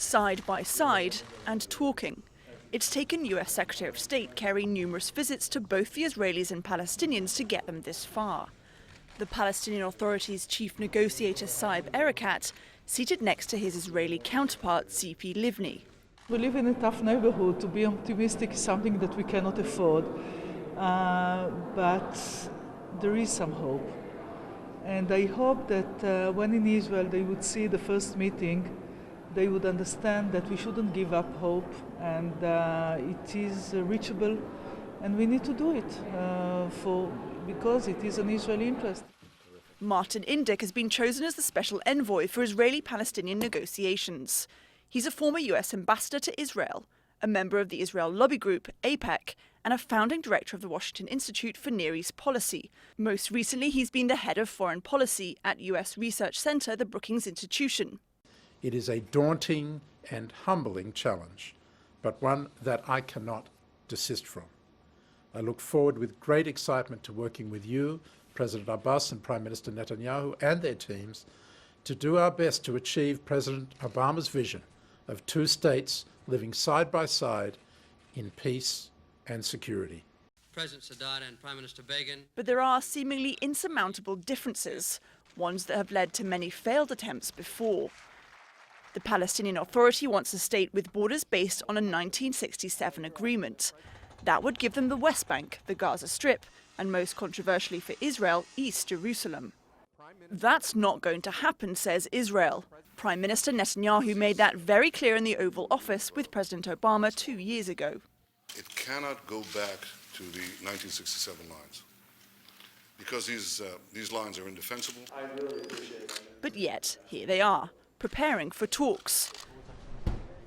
side by side and talking. It's taken US Secretary of State Kerry numerous visits to both the Israelis and Palestinians to get them this far. The Palestinian Authority's chief negotiator Saeb Erekat seated next to his Israeli counterpart Tzipi Livni. We live in a tough neighborhood. To be optimistic is something that we cannot afford, but there is some hope. And I hope that when in Israel they would see the first meeting, they would understand that we shouldn't give up hope, and it is reachable, and we need to do it because it is an Israeli interest. Martin Indyk has been chosen as the special envoy for Israeli-Palestinian negotiations. He's a former US ambassador to Israel, a member of the Israel lobby group, AIPAC, and a founding director of the Washington Institute for Near East Policy. Most recently, he's been the head of foreign policy at US research center, the Brookings Institution. It is a daunting and humbling challenge, but one that I cannot desist from. I look forward with great excitement to working with you, President Abbas and Prime Minister Netanyahu and their teams to do our best to achieve President Obama's vision of two states living side by side in peace and security. President Sadat and Prime Minister Begin. But there are seemingly insurmountable differences, ones that have led to many failed attempts before. The Palestinian Authority wants a state with borders based on a 1967 agreement. That would give them the West Bank, the Gaza Strip, and most controversially for Israel, East Jerusalem. That's not going to happen, says Israel. Prime Minister Netanyahu made that very clear in the Oval Office with President Obama 2 years ago. It cannot go back to the 1967 lines, because these lines are indefensible. I really appreciate that. But yet, here they are, preparing for talks.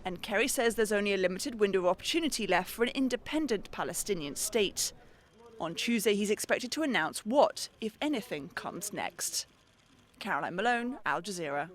And Kerry says there's only a limited window of opportunity left for an independent Palestinian state. On Tuesday, he's expected to announce what, if anything, comes next. Caroline Malone, Al Jazeera.